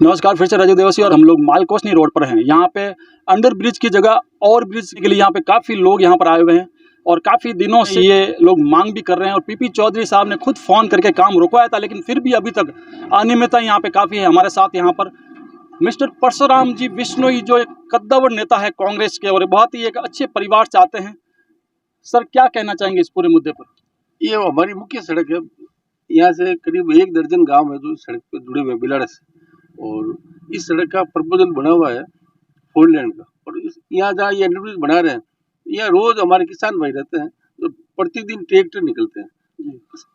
नमस्कार, फिर से राजू देवासी और हम लोग मालकोसनी रोड पर हैं। यहाँ पे अंडर ब्रिज की जगह और ब्रिज के लिए यहाँ पे काफ़ी लोग यहाँ पर आए हुए हैं और काफ़ी दिनों से ये लोग मांग भी कर रहे हैं। और पीपी चौधरी साहब ने खुद फ़ोन करके काम रुकवाया था, लेकिन फिर भी अभी तक अनियमितता यहाँ पे काफ़ी है। हमारे साथ यहाँ पर मिस्टर परशुराम जी बिश्नोई, जो एक कद्दावर नेता है कांग्रेस के और बहुत ही एक अच्छे परिवार से आते हैं। सर, क्या कहना चाहेंगे इस पूरे मुद्दे पर? ये हमारी मुख्य सड़क है। यहाँ से करीब 1 दर्जन गांव है जो इस सड़क पे जुड़े हुए हैं बिलाड़ा से, और इस सड़क का प्रपोजल बना हुआ है 4 लेन का। और यहाँ जहाँ ये अंडरब्रिज बना रहे हैं, यहाँ रोज हमारे किसान भाई रहते हैं, तो प्रतिदिन ट्रैक्टर निकलते हैं।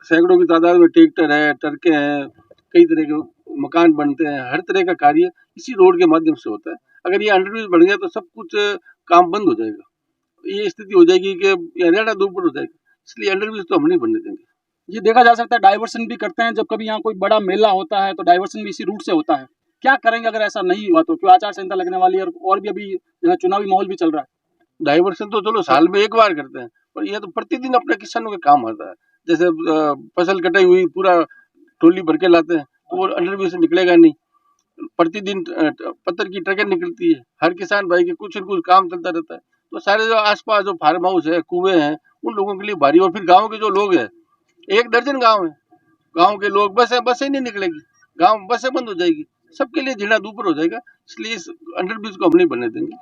सैकड़ों की तादाद में ट्रैक्टर है, ट्रकें हैं, कई तरह के मकान बनते हैं। हर तरह का कार्य इसी रोड के माध्यम से होता है। अगर ये अंडरब्रिज बन गया तो सब कुछ काम बंद हो जाएगा। ये स्थिति हो जाएगी कि हरियाणा दूर हो जाएगा। इसलिए अंडरब्रिज तो हम नहीं बनने देंगे। ये देखा जा सकता है डाइवर्सन भी करते हैं। जब कभी यहाँ कोई बड़ा मेला होता है तो डाइवर्सन भी इसी रूट से होता है। क्या करेंगे अगर ऐसा नहीं हुआ तो? क्यों आचार संहिता लगने वाली है और भी अभी यहाँ चुनावी माहौल भी चल रहा है। डाइवर्सन तो चलो साल में एक बार करते हैं, पर यह तो प्रतिदिन अपने किसानों के काम आता है। जैसे फसल कटाई हुई पूरा ट्रॉली भर के लाते हैं, तो वो अंडरब्रिज से निकलेगा नहीं। प्रतिदिन पत्थर की ट्रकें निकलती है। हर किसान भाई के कुछ न कुछ काम चलता रहता है। तो सारे जो आसपास जो फार्म हाउस है, कुएं हैं, उन लोगों के लिए भारी। और फिर गाँव के जो लोग हैं, 1 दर्जन गाँव है, गाँव के लोग बसें नहीं निकलेगी, गाँव बसें बंद हो जाएगी, सबके लिए जीना दूभर हो जाएगा। इसलिए इस अंडरब्रिज को हम नहीं बनने देंगे।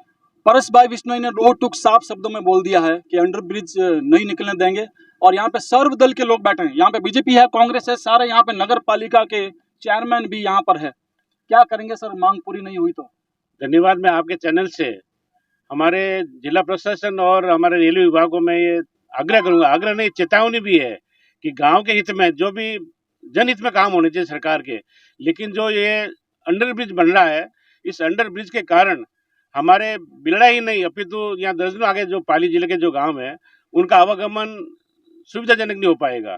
परस भाई बिश्नोई ने रोड टुक साफ शब्दों में बोल दिया है कि अंडरब्रिज नहीं निकलने देंगे। और यहाँ पे सर्वदल के लोग बैठे हैं। यहाँ पे बीजेपी है, कांग्रेस है, सारे यहाँ पे नगर पालिका के चेयरमैन भी यहाँ पर है। क्या करेंगे सर, मांग पूरी नहीं हुई तो? धन्यवाद। मैं आपके चैनल से हमारे जिला प्रशासन और हमारे रेलवे विभाग को मैं ये आग्रह करूंगा, आग्रह नहीं चेतावनी भी है, कि गांव के हित में जो भी जनहित में काम होने चाहिए सरकार के, लेकिन जो ये अंडरब्रिज बन रहा है, इस अंडरब्रिज के कारण हमारे बिलड़ा ही नहीं अपितु यहाँ दर्जनों आगे जो पाली जिले के जो गांव है, उनका आवागमन सुविधाजनक नहीं हो पाएगा।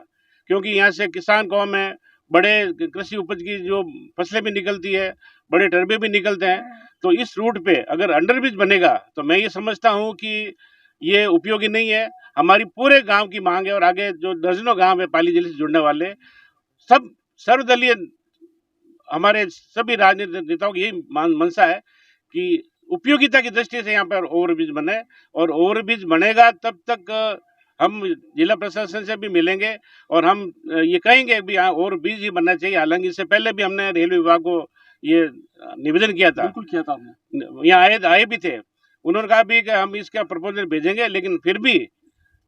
क्योंकि यहाँ से किसान कौम है, बड़े कृषि उपज की जो फसलें भी निकलती है, बड़े टर्बे भी निकलते हैं। तो इस रूट पे अगर अंडरब्रिज बनेगा तो मैं ये समझता हूँ कि ये उपयोगी नहीं है। हमारी पूरे गांव की मांग है, और आगे जो दर्जनों गांव है पाली जिले से जुड़ने वाले, सब सर्वदलीय हमारे सभी राजनीतिक नेताओं की यही मंशा है कि उपयोगिता की दृष्टि से यहाँ पर ओवरब्रिज बने। और ओवरब्रिज बनेगा तब तक हम जिला प्रशासन से भी मिलेंगे और हम ये कहेंगे कि यहाँ ओवरब्रिज ही बनना चाहिए। हालांकि इससे पहले भी हमने रेलवे विभाग को ये निवेदन किया था। बिल्कुल किया था आपने। यहाँ आए भी थे, उन्होंने कहा भी कि हम इसका प्रपोजल भेजेंगे। लेकिन फिर भी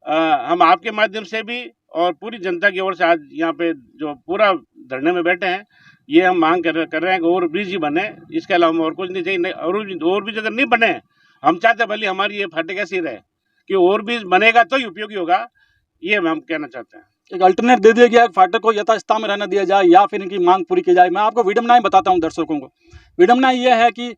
हम आपके माध्यम से भी और पूरी जनता की ओर से आज यहाँ पे जो पूरा धरने में बैठे हैं, ये हम मांग कर रहे हैं कि ओवरब्रिज ही बने। इसके अलावा हम और कुछ नहीं चाहिए। ओवरब्रिज अगर नहीं बने, हम चाहते भले हमारी ये फाटक ऐसी रहे कि ओवरब्रिज बनेगा तो ही उपयोगी होगा, ये हम कहना चाहते हैं। एक अल्टरनेट दे दिया गया, फाटक को यथास्थिति में रहने दिया जाए या फिर इनकी मांग पूरी की जाए। मैं आपको विडम्बनाएं बताता हूं दर्शकों को। विडम्बना यह है कि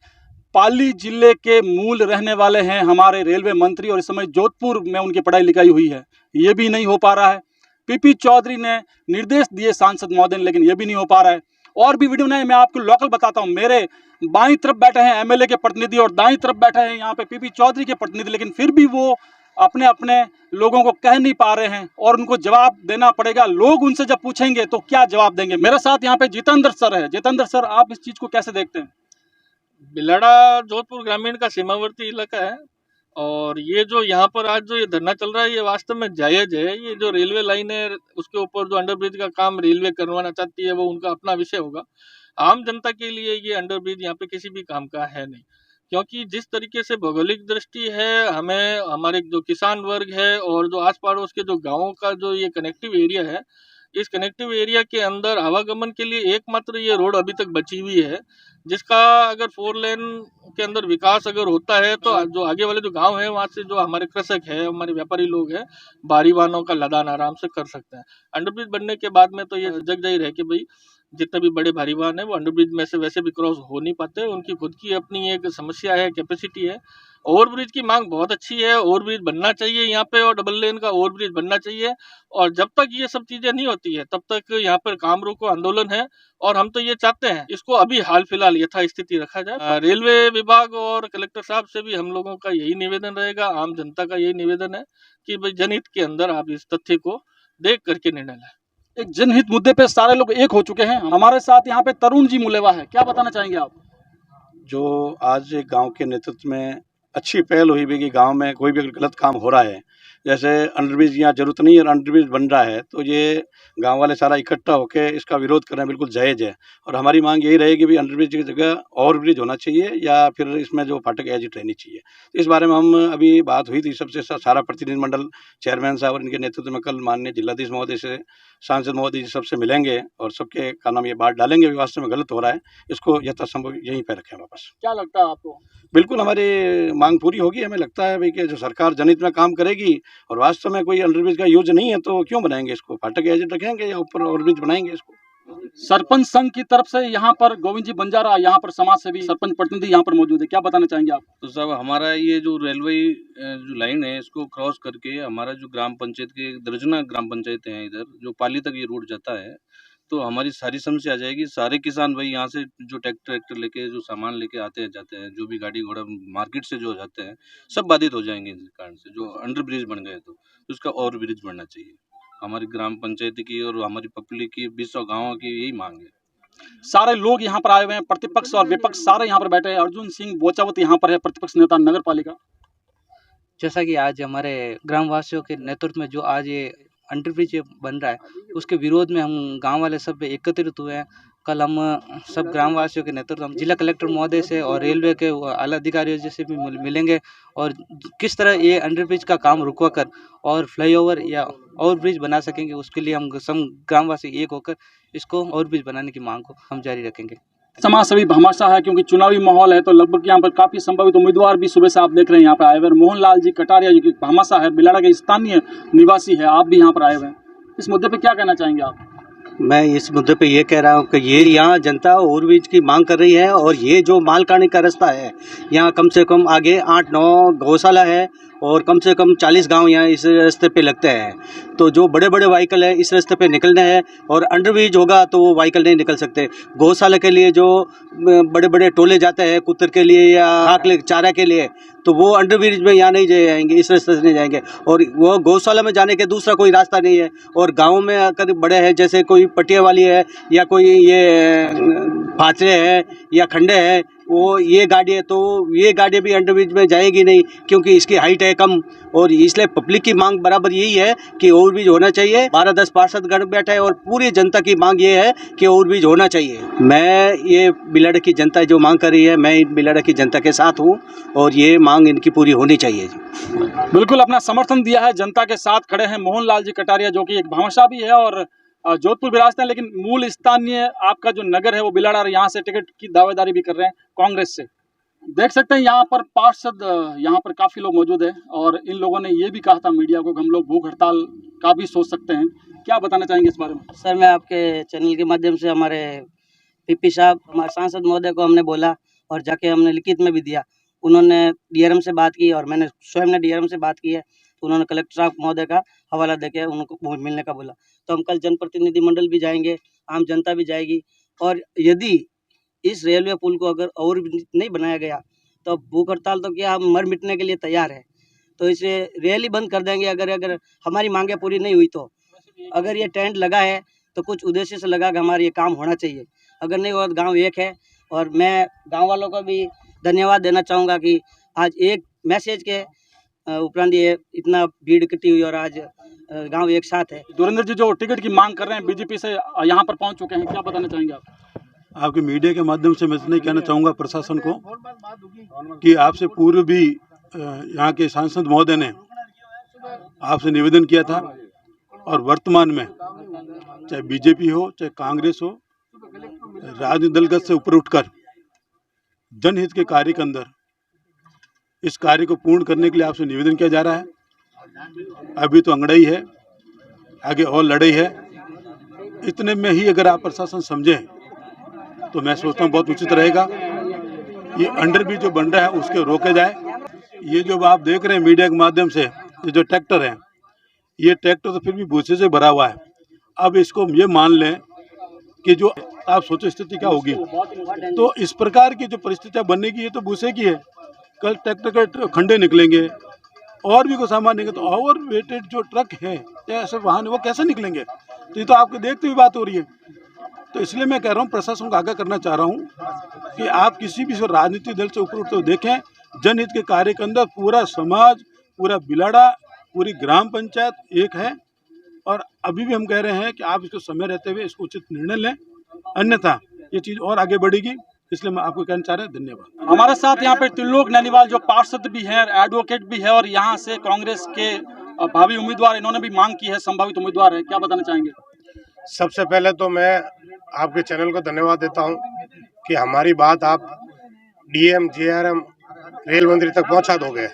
पाली जिले के मूल रहने वाले हैं हमारे रेलवे मंत्री, और इस समय जोधपुर में उनकी पढ़ाई लिखाई हुई है, ये भी नहीं हो पा रहा है। पीपी चौधरी ने निर्देश दिए सांसद महोदय, लेकिन ये भी नहीं हो पा रहा है। और भी वीडियो मैं आपको लोकल बताता हूँ। मेरे बाईं तरफ बैठे हैं एमएलए के प्रतिनिधि और दाईं तरफ बैठे हैं यहाँ पे पीपी चौधरी के प्रतिनिधि, लेकिन फिर भी वो अपने अपने लोगों को कह नहीं पा रहे हैं और उनको जवाब देना पड़ेगा। लोग उनसे जब पूछेंगे तो क्या जवाब देंगे? मेरे साथ यहाँ पे जितेंद्र सर है। जितेंद्र सर, आप इस चीज को कैसे देखते हैं? बिलाड़ा जोधपुर ग्रामीण का सीमावर्ती इलाका है, और ये जो यहाँ पर आज जो ये धरना चल रहा है, ये वास्तव में जायज है। ये जो रेलवे लाइन है, उसके ऊपर जो अंडरब्रिज का काम रेलवे करवाना चाहती है, वो उनका अपना विषय होगा। आम जनता के लिए ये अंडरब्रिज यहाँ पे किसी भी काम का है नहीं, क्योंकि जिस तरीके से भौगोलिक दृष्टि है, हमें हमारे जो किसान वर्ग है और जो आस पड़ोस के जो गाँवों का जो ये कनेक्टिव एरिया है, इस कनेक्टिव एरिया के अंदर आवागमन के लिए एकमात्र ये रोड अभी तक बची हुई है, जिसका अगर 4 लेन के अंदर विकास अगर होता है तो जो आगे वाले जो गांव है, वहाँ से जो हमारे कृषक है, हमारे व्यापारी लोग हैं, भारी वाहनों का लदान आराम से कर सकते हैं। अंडरब्रिज बनने के बाद में तो ये जग जाहिर है कि भाई जितने भी बड़े भारी वाहन है वो अंडरब्रिज में से वैसे भी क्रॉस हो नहीं पाते। उनकी खुद की अपनी एक समस्या है, कैपेसिटी है। ओवरब्रिज की मांग बहुत अच्छी है, ओवरब्रिज बनना चाहिए यहाँ पे, और डबल लेन का ओवरब्रिज बनना चाहिए। और जब तक ये सब चीजें नहीं होती है, तब तक यहाँ पर काम रोको आंदोलन है। और हम तो ये चाहते हैं इसको अभी हाल फिलहाल यथास्थिति रखा जाए। रेलवे विभाग और कलेक्टर साहब से भी हम लोगों का यही निवेदन रहेगा, आम जनता का यही निवेदन है कि भाई जनहित के अंदर आप इस तथ्य को देख करके निर्णय लें। एक जनहित मुद्दे पे सारे लोग एक हो चुके हैं। हमारे साथ यहाँ पे तरुण जी मुलेवा है, क्या बताना चाहेंगे आप? जो आज एक गांव के नेतृत्व में अच्छी पहल हुई भी कि गांव में कोई भी अगर गलत काम हो रहा है, जैसे अंडरब्रिज यहाँ जरूरत नहीं है और अंडरब्रिज बन रहा है, तो ये गांव वाले सारा इकट्ठा होकर इसका विरोध करना बिल्कुल जायज़ है। और हमारी मांग यही रहेगी भी अंडरब्रिज की जगह ओवरब्रिज होना चाहिए या फिर इसमें जो फाटक एग्जिट रहनी चाहिए। तो इस बारे में हम अभी बात हुई थी सबसे, सारा प्रतिनिधिमंडल चेयरमैन साहब और इनके नेतृत्व में कल माननीय जिलाधीश महोदय से, सांसद महोदय जी सबसे मिलेंगे और सबके का नाम ये बात डालेंगे वास्तव में गलत हो रहा है, इसको यथासंभव यहीं पर रखें वापस। क्या लगता है आपको? बिल्कुल हमारी मांग पूरी होगी। हमें लगता है भाई कि जो सरकार जनहित में काम करेगी और वास्तव में कोई अंडरब्रिज का यूज नहीं है तो क्यों बनाएंगे इसको, फाटक एग्जिट रखेंगे या ऊपर ओवरब्रिज बनाएंगे इसको। सरपंच संघ की तरफ से यहाँ पर गोविंद जी बंजारा, यहाँ पर समाज सेवी सरपंच प्रतिनिधि यहाँ पर मौजूद है, क्या बताना चाहेंगे आप? तो साहब हमारा ये जो रेलवे जो लाइन है इसको क्रॉस करके हमारा जो ग्राम पंचायत के दर्जना ग्राम पंचायतें हैं इधर जो पाली तक ये रूट जाता है, तो हमारी सारी समस्या आ जाएगी। सारे किसान भाई यहाँ से जो ट्रैक्टर लेके जो सामान लेके आते हैं जाते हैं, जो भी गाड़ी घोड़ा मार्केट से जो जाते हैं, सब बाधित हो जाएंगे इस कारण से। जो अंडर ब्रिज बन गए तो उसका और ब्रिज बनना चाहिए। हमारी ग्राम पंचायत की और हमारी पब्लिक की 20 गाँव की यही मांग है। सारे लोग यहाँ पर आए हुए हैं, प्रतिपक्ष और विपक्ष सारे यहाँ पर बैठे हैं। अर्जुन सिंह बोचावत यहाँ पर है, प्रतिपक्ष नेता नगर पालिका। जैसा कि आज हमारे ग्रामवासियों के नेतृत्व में जो आज ये अंडरब्रिज बन रहा है, उसके विरोध में हम गांव वाले सब एकत्रित हुए हैं। कल हम सब ग्रामवासियों के नेतृत्व हम जिला कलेक्टर महोदय से और रेलवे के आला अधिकारियों जैसे भी मिलेंगे और किस तरह ये अंडरब्रिज का काम रुकवा कर और फ्लाईओवर या ओवरब्रिज बना सकेंगे, उसके लिए हम सब ग्रामवासी एक होकर इसको ओवरब्रिज बनाने की मांग को हम जारी रखेंगे। समाज सेवी भामाशाह है, क्योंकि चुनावी माहौल है तो लगभग यहाँ पर काफी संभावित उम्मीदवार भी सुबह से आप देख रहे हैं यहाँ पर आए हुए हैं। मोहनलाल जी कटारिया जो कि भामाशाह है, बिलाड़ा के स्थानीय निवासी है, आप भी यहाँ पर आए हुए हैं। इस मुद्दे पे क्या कहना चाहेंगे आप? मैं इस मुद्दे पे ये कह रहा हूँ कि ये यहाँ जनता ओवरब्रिज की मांग कर रही है और ये जो मालकानी का रास्ता है, यहाँ कम से कम आगे 8-9 गौशाला है और कम से कम 40 गांव यहाँ इस रास्ते पे लगते हैं। तो जो बड़े बड़े व्हीकल है इस रास्ते पे निकलने हैं और अंडरब्रिज होगा तो वो व्हीकल नहीं निकल सकते। गौशाला के लिए जो बड़े बड़े टोले जाते हैं कुत्तर के लिए या खाक चारा के लिए, तो वो अंडरब्रिज में यहाँ नहीं जाएंगे, इस रास्ते से नहीं जाएंगे। और वो गौशाला में जाने के दूसरा कोई रास्ता नहीं है। और गाँव में अगर बड़े हैं जैसे कोई पटिया वाली है या कोई ये फाचरे है या खंडे है, वो ये गाड़ी है तो ये गाड़ी भी अंडरब्रिज में जाएगी नहीं क्योंकि इसकी हाइट है कम। और इसलिए पब्लिक की मांग बराबर यही है कि ओवरब्रिज होना चाहिए। 12-10 पार्षद गण बैठे हैं और पूरी जनता की मांग ये है कि ओवरब्रिज होना चाहिए। मैं ये बिलाड़ा की जनता जो मांग कर रही है, मैं इन बिलाड़ा की जनता के साथ हूँ और ये मांग इनकी पूरी होनी चाहिए। बिल्कुल अपना समर्थन दिया है, जनता के साथ खड़े हैं मोहनलाल जी कटारिया जो कि एक भामाशाह भी है और जोधपुर विरासत है, लेकिन मूल स्थानीय आपका जो नगर है वो बिलाड़ा, यहाँ से टिकट की दावेदारी भी कर रहे हैं कांग्रेस से। देख सकते हैं यहाँ पर पार्षद, यहाँ पर काफ़ी लोग मौजूद हैं और इन लोगों ने ये भी कहा था मीडिया को कि हम लोग भूख हड़ताल का भी सोच सकते हैं। क्या बताना चाहेंगे इस बारे में? सर, मैं आपके चैनल के माध्यम से हमारे पीपी साहब, हमारे सांसद महोदय को हमने बोला और जाके हमने लिखित में भी दिया। उन्होंने डीआरएम से बात की और मैंने स्वयं ने डीआरएम से बात की है, तो उन्होंने कलेक्टर साहब महोदय का हवाला देके उनको मिलने का बोला। तो हम कल जनप्रतिनिधि मंडल भी जाएंगे, आम जनता भी जाएगी और यदि इस रेलवे पुल को अगर और नहीं बनाया गया तो भूख हड़ताल तो क्या, हम मर मिटने के लिए तैयार है। तो इसे रैली बंद कर देंगे अगर हमारी मांगें पूरी नहीं हुई तो। अगर ये टेंट लगा है तो कुछ उद्देश्य से लगा कि हमारा ये काम होना चाहिए, अगर नहीं हुआ तो गाँव एक है। और मैं गाँव वालों को भी धन्यवाद देना चाहूँगा कि आज एक मैसेज के उपरांत ये इतना भीड़ इकट्ठी हुई और आज गांव एक साथ है। दुरेंद्र जी जो टिकट की मांग कर रहे हैं बीजेपी से यहाँ पर पहुँच चुके हैं, क्या बताना चाहेंगे आप? आपके मीडिया के माध्यम से मैं इतना कहना चाहूँगा प्रशासन को कि आपसे पूर्व भी यहाँ के सांसद महोदय ने आपसे निवेदन किया था और वर्तमान में चाहे बीजेपी हो चाहे कांग्रेस हो, राजनीतिक दलगत से ऊपर उठकर जनहित के कार्य के अंदर इस कार्य को पूर्ण करने के लिए आपसे निवेदन किया जा रहा है। अभी तो अंगड़ाई है, आगे और लड़ाई है। इतने में ही अगर आप प्रशासन समझें तो मैं सोचता हूँ बहुत उचित रहेगा। ये अंडरब्रिज जो बन रहा है उसके रोके जाए। ये जो आप देख रहे हैं मीडिया के माध्यम से, ये जो ट्रैक्टर है, ये ट्रैक्टर तो फिर भी भूसे से भरा हुआ है। अब इसको ये मान लें कि जो आप सोचो स्थिति क्या होगी, तो इस प्रकार की जो परिस्थितियाँ बनने की, ये तो भूसे की है। कल ट्रैक्टर के खंडे निकलेंगे और भी कोई सामान निकले तो ओवर वेटेड जो ट्रक है या ऐसे वाहन वो कैसे निकलेंगे? तो ये तो आपके देखते हुए बात हो रही है। तो इसलिए मैं कह रहा हूँ, प्रशासन को आगाह करना चाह रहा हूँ कि आप किसी भी राजनीतिक दल से ऊपर उठते हुए देखें, जनहित के कार्य के अंदर पूरा समाज, पूरा बिलाड़ा, पूरी ग्राम पंचायत एक है। और अभी भी हम कह रहे हैं कि आप इसको समय रहते हुए इसको उचित निर्णय लें, अन्यथा ये चीज़ और आगे बढ़ेगी। इसलिए मैं आपको कहना चाह रहा हूँ, धन्यवाद। हमारे साथ यहाँ पे त्रिलोक नैनीवाल जो पार्षद भी हैं, एडवोकेट भी है, और यहाँ से कांग्रेस के भावी उम्मीदवार, इन्होंने भी मांग की है, संभावित उम्मीदवार है, क्या बताना चाहेंगे? सबसे पहले तो मैं आपके चैनल को धन्यवाद देता हूं कि हमारी बात आप डीएम, जीआरएम, रेल मंत्री तक पहुंचा दोगे।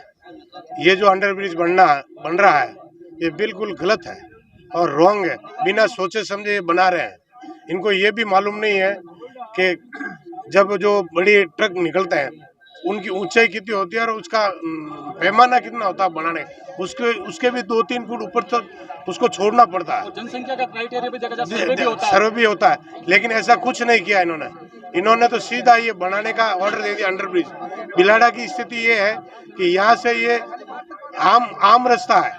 ये जो अंडरब्रिज बन रहा है ये बिल्कुल गलत है और रॉन्ग है, बिना सोचे समझे ये बना रहे हैं। इनको ये भी मालूम नहीं है कि जब जो बड़ी ट्रक निकलते हैं उनकी ऊंचाई कितनी होती है और उसका पैमाना कितना होता है बनाने, उसके भी 2-3 फुट ऊपर तक उसको छोड़ना पड़ता है। जनसंख्या का क्राइटेरिया भी जगह सर्वे भी होता है, लेकिन ऐसा कुछ नहीं किया इन्होंने तो सीधा ये बनाने का ऑर्डर दे दिया अंडरब्रिज। बिलाड़ा की स्थिति ये है कि यहाँ से ये आम रास्ता है,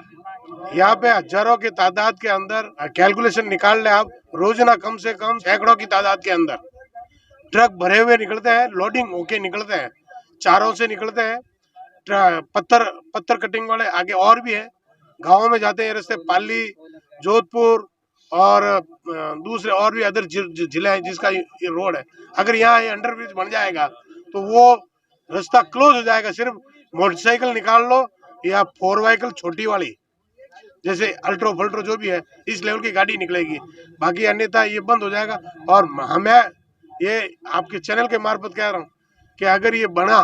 यहाँ पे हजारों की तादाद के अंदर कैलकुलेशन निकाल ले आप, रोजाना कम से कम सैकड़ों की तादाद के अंदर ट्रक भरे हुए निकलते हैं, लोडिंग होके निकलते हैं, चारों से निकलते हैं, पत्थर कटिंग वाले आगे और भी है, गाँव में जाते हैं रास्ते, पाली, जोधपुर और दूसरे और भी अदर जिले हैं जिसका ये रोड है। अगर यहाँ ये अंडरब्रिज बन जाएगा तो वो रास्ता क्लोज हो जाएगा, सिर्फ मोटरसाइकिल निकाल लो या 4 व्हीकल छोटी वाली जैसे अल्ट्रो फल्ट्रो जो भी है इस लेवल की गाड़ी निकलेगी, बाकी अन्यथा ये बंद हो जाएगा। और हमें ये आपके चैनल के मार्फत कह रहा हूँ कि अगर ये बना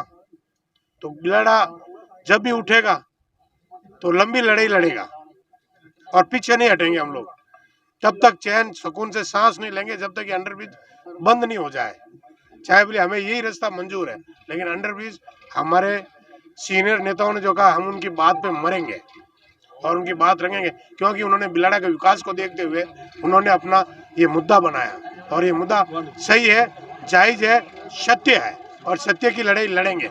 तो बिलाड़ा जब भी उठेगा तो लंबी लड़ाई लड़ेगा और पीछे नहीं हटेंगे हम लोग, तब तक चैन सुकून से सांस नहीं लेंगे जब तक ये अंडरब्रिज बंद नहीं हो जाए। चाहे बोले हमें यही रास्ता मंजूर है, लेकिन अंडरब्रिज हमारे सीनियर नेताओं ने जो कहा हम उनकी बात पे मरेंगे और उनकी बात रखेंगे, क्योंकि उन्होंने बिलाड़ा के विकास को देखते हुए उन्होंने अपना ये मुद्दा बनाया और ये मुद्दा सही है, जायज है, सत्य है और सत्य की लड़ाई लड़ेंगे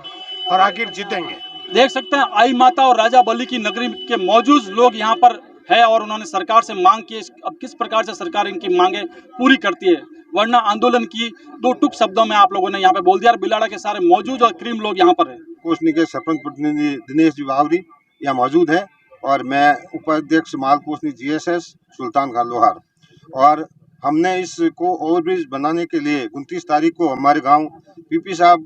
और आखिर जीतेंगे। देख सकते हैं आई माता और राजा बलि की नगरी के मौजूद लोग यहाँ पर है और उन्होंने सरकार से मांग की। अब किस प्रकार से सरकार इनकी मांगे पूरी करती है, वरना आंदोलन की 2 टुक शब्दों में आप लोगों ने यहाँ पे बोल दिया। बिलाड़ा के सारे मौजूद और क्रीम लोग यहाँ पर है। कोसनी के सरपंच प्रतिनिधि दिनेश जी बावरी यहाँ मौजूद है और मैं उपाध्यक्ष माल कोसनी GSS सुल्तान खान लोहार। और हमने इसको ओवरब्रिज बनाने के लिए 29 तारीख को हमारे गांव PP साहब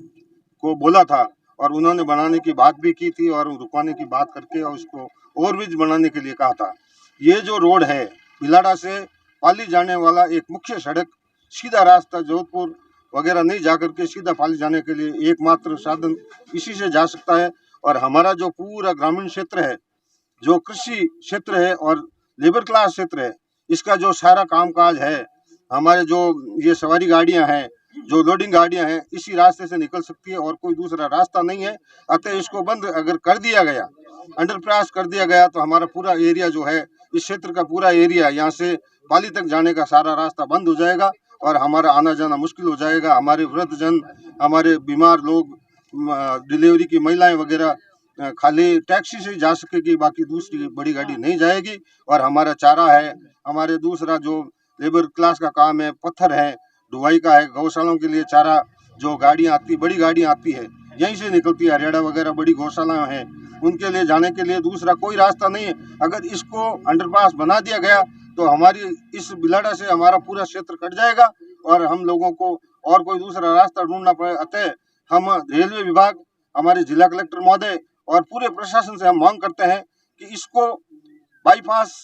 को बोला था और उन्होंने बनाने की बात भी की थी और रुकवाने की बात करके और उसको ओवरब्रिज बनाने के लिए कहा था। ये जो रोड है बिलाड़ा से पाली जाने वाला एक मुख्य सड़क, सीधा रास्ता जोधपुर वगैरह नहीं जाकर के सीधा पाली जाने के लिए एकमात्र साधन इसी से जा सकता है। और हमारा जो पूरा ग्रामीण क्षेत्र है, जो कृषि क्षेत्र है और लेबर क्लास क्षेत्र है, इसका जो सारा कामकाज है, हमारे जो ये सवारी गाड़ियां हैं, जो लोडिंग गाड़ियां हैं, इसी रास्ते से निकल सकती है और कोई दूसरा रास्ता नहीं है। अतः इसको बंद अगर कर दिया गया, अंडरपास कर दिया गया, तो हमारा पूरा एरिया जो है, इस क्षेत्र का पूरा एरिया यहाँ से पाली तक जाने का सारा रास्ता बंद हो जाएगा और हमारा आना जाना मुश्किल हो जाएगा। हमारे वृद्धजन, हमारे बीमार लोग, डिलीवरी की महिलाएं वगैरह खाली टैक्सी से जा सकेगी, बाकी दूसरी बड़ी गाड़ी नहीं जाएगी। और हमारा चारा है, हमारे दूसरा जो लेबर क्लास का काम है, पत्थर है, ढुवाई का है, गौशालाओं के लिए चारा जो गाड़ियाँ आती, बड़ी गाड़ियाँ आती है, यहीं से निकलती है, हरियाणा वगैरह बड़ी गौशालाएं हैं, उनके लिए जाने के लिए दूसरा कोई रास्ता नहीं है। अगर इसको अंडरपास बना दिया गया तो हमारी इस बिलाड़ा से हमारा पूरा क्षेत्र कट जाएगा और हम लोगों को और कोई दूसरा रास्ता ढूंढना पड़े। अतः हम रेलवे विभाग, हमारे जिला कलेक्टर महोदय और पूरे प्रशासन से हम मांग करते हैं कि इसको बाईपास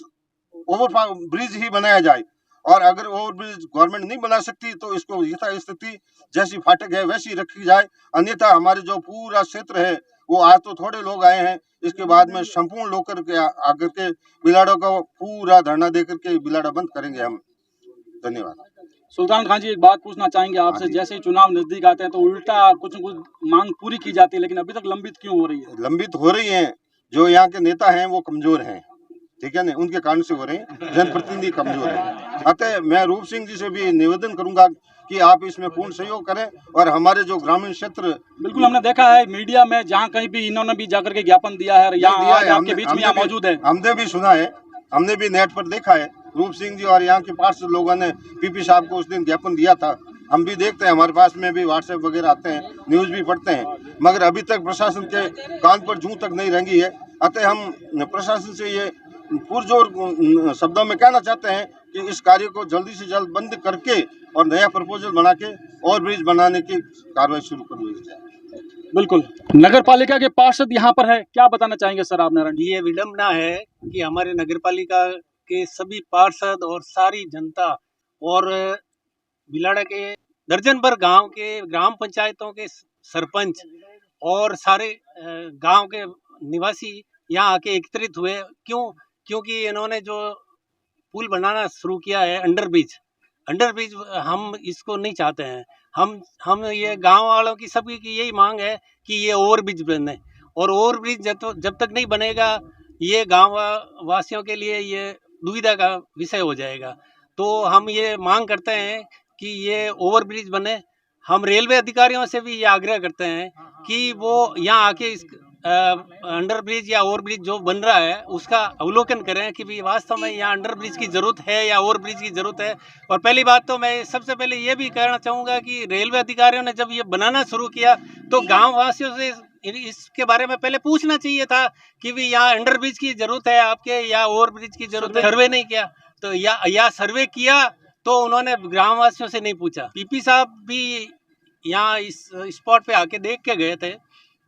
ओवर ब्रिज ही बनाया जाए और अगर ओवर ब्रिज गवर्नमेंट नहीं बना सकती तो इसको यथास्थिति जैसी फाटक है वैसी रखी जाए। अन्यथा हमारे जो पूरा क्षेत्र है, वो आज तो थोड़े लोग आए हैं, इसके बाद में संपूर्ण लोग करके आकर के बिलाड़ों का पूरा धरना देकर के बिलाड़ा बंद करेंगे हम। धन्यवाद। सुल्तान खान जी, एक बात पूछना चाहेंगे आपसे, जैसे ही चुनाव नजदीक आते हैं तो उल्टा कुछ न कुछ मांग पूरी की जाती है, लेकिन अभी तक लंबित क्यों हो रही है? लंबित हो रही है, जो यहाँ के नेता हैं वो कमजोर हैं, ठीक है ना, उनके कारण से हो रहे हैं, जनप्रतिनिधि कमजोर है। अतः मैं रूप सिंह जी से भी निवेदन करूंगा कि आप इसमें पूर्ण सहयोग करें और हमारे जो ग्रामीण क्षेत्र, बिल्कुल हमने देखा है मीडिया में जहाँ कहीं भी इन्होंने भी जाकर के ज्ञापन दिया है, यहाँ आपके बीच में यहाँ मौजूद है, हमने भी सुना है, हमने भी नेट पर देखा है रूप सिंह जी और यहाँ के पार्षद लोगों ने पीपी साहब को उस दिन ज्ञापन दिया था। हम भी देखते हैं, हमारे पास में भी व्हाट्सएप वगैरह आते हैं, न्यूज़ भी पढ़ते हैं, मगर अभी तक प्रशासन के कान पर जूं तक नहीं रेंगी है। अतः हम प्रशासन से ये पुरजोर शब्दों में कहना चाहते हैं कि इस कार्य को जल्दी से जल्द बंद करके और नया प्रपोजल बना के और ब्रिज बनाने की कार्रवाई शुरू करवाई जाए। बिल्कुल, नगर पालिका के पार्षद यहाँ पर है, क्या बताना चाहेंगे सर आप? नारायण जी, ये विडम्बना है कि हमारे नगर पालिका के सभी पार्षद और सारी जनता और बिलाड़ा के दर्जन भर गांव के ग्राम पंचायतों के सरपंच और सारे गांव के निवासी यहाँ आके एकत्रित हुए। क्योंकि इन्होंने जो पुल बनाना शुरू किया है, अंडरब्रिज हम इसको नहीं चाहते हैं। हम ये गांव वालों की सभी की यही मांग है कि ये ओवरब्रिज बने, और ओवरब्रिज जब तक नहीं बनेगा ये गांव वासियों के लिए ये दुविधा का विषय हो जाएगा। तो हम ये मांग करते हैं कि ये ओवरब्रिज बने। हम रेलवे अधिकारियों से भी ये आग्रह करते हैं कि वो यहाँ आके इस अंडरब्रिज या ओवरब्रिज जो बन रहा है उसका अवलोकन करें कि भी वास्तव में यहाँ अंडरब्रिज की ज़रूरत है या ओवरब्रिज की ज़रूरत है। और पहली बात तो मैं सबसे पहले ये भी कहना चाहूँगा कि रेलवे अधिकारियों ने जब ये बनाना शुरू किया तो गाँव वासियों से इसके बारे में पहले पूछना चाहिए था कि भी यहाँ अंडरब्रिज की ज़रूरत है आपके या ओवरब्रिज की ज़रूरत है। सर्वे नहीं किया तो या सर्वे किया तो उन्होंने ग्रामवासियों से नहीं पूछा। पीपी साहब भी यहाँ इस स्पॉट पे आके देख के गए थे,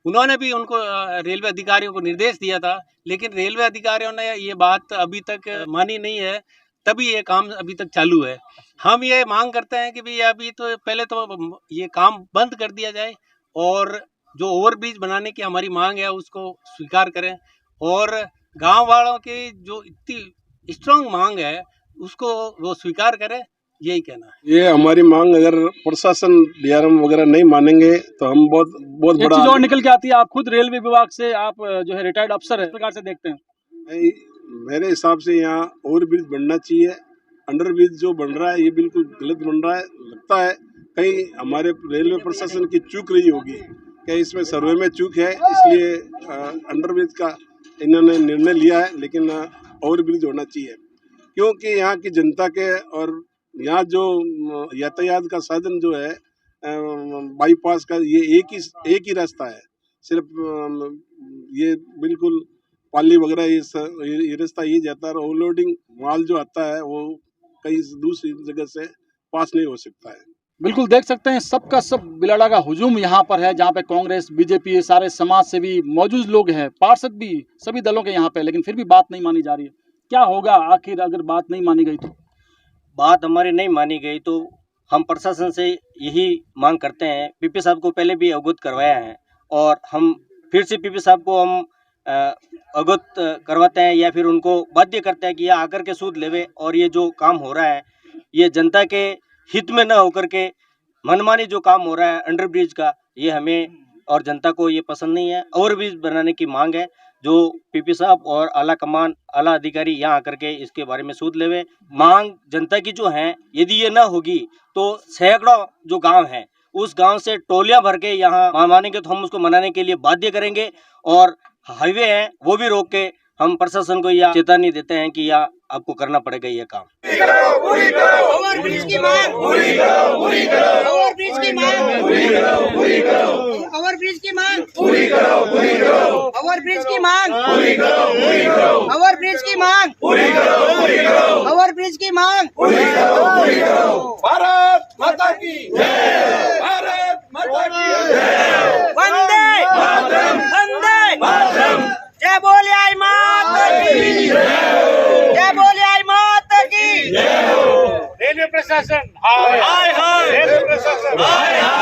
उन्होंने भी उनको रेलवे अधिकारियों को निर्देश दिया था, लेकिन रेलवे अधिकारियों ने ये बात अभी तक मानी नहीं है, तभी ये काम अभी तक चालू है। हम ये मांग करते हैं कि भैया अभी तो पहले तो ये काम बंद कर दिया जाए और जो ओवरब्रिज बनाने की हमारी मांग है उसको स्वीकार करें, और गांव वालों की जो इतनी स्ट्रांग मांग है उसको वो स्वीकार करें, यही कहना है। ये हमारी मांग अगर प्रशासन डीआरएम वगैरह नहीं मानेंगे तो हम बहुत बड़ा चीज और निकल के आती है। आप खुद रेलवे विभाग से आप जो है रिटायर्ड अफसर है, इस प्रकार से देखते हैं? मेरे हिसाब से यहाँ ओवरब्रिज बनना चाहिए। अंडरब्रिज जो बन रहा है ये बिल्कुल गलत बन रहा है। लगता है कहीं हमारे रेलवे प्रशासन की चूक रही होगी, क्या इसमें सर्वे में चूक है, इसलिए अंडरब्रिज का इन्होंने निर्णय लिया है। लेकिन ओवरब्रिज होना चाहिए क्योंकि यहाँ की जनता के और यहाँ जो यातायात का साधन जो है बाईपास का, ये एक ही रास्ता है सिर्फ। ये बिल्कुल पाली वगैरह ये रास्ता ये जाता है, और ओवरलोडिंग माल जो आता है वो कहीं दूसरी जगह से पास नहीं हो सकता है। बिल्कुल देख सकते हैं सबका सब बिलाड़ा का हुजूम यहाँ पर है, जहाँ पे कांग्रेस, बीजेपी, सारे समाज से भी मौजूद लोग हैं, पार्षद भी सभी दलों के यहाँ पे, लेकिन फिर भी बात नहीं मानी जा रही है। क्या होगा आखिर अगर बात नहीं मानी गई तो? बात हमारी नहीं मानी गई तो हम प्रशासन से यही मांग करते हैं। पीपी साहब को पहले भी अवगत करवाया है और हम फिर से पीपी साहब को हम अवगत करवाते हैं या फिर उनको बाध्य करते हैं कि यह आकर के सूद लेवे, और ये जो काम हो रहा है ये जनता के हित में न होकर के मनमानी जो काम हो रहा है अंडरब्रिज का, ये हमें और जनता को ये पसंद नहीं है। ओवरब्रिज बनाने की मांग है, जो पीपी साहब और आला कमान, आला अधिकारी यहाँ आकर के इसके बारे में सूद लेवे। मांग जनता की जो है, यदि ये ना होगी तो सैकड़ों जो गांव हैं उस गांव से टोलियां भर के यहाँ मानेंगे तो हम उसको मनाने के लिए बाध्य करेंगे, और हाईवे है वो भी रोक के हम प्रशासन को यह चेतावनी देते हैं कि यह आपको करना पड़ेगा ये काम। ओवरब्रिज की मांग पूरी करो, पूरी करो। ओवरब्रिज की मांग पूरी करो, पूरी करो। ओवरब्रिज की मांग पूरी करो, पूरी करो। ओवरब्रिज की मांग पूरी करो, पूरी करो। ओवरब्रिज की मांग पूरी करो, पूरी करो। ओवरब्रिज की मांग पूरी करो, पूरी करो। भारत माता की जय, भारत माता की जय। वंदे मातरम, वंदे मातरम। जय बोले आई माता की जय, जय बोले आई माता की जय। रेलवे प्रशासन हाय हाय, रेलवे प्रशासन हाय हाय।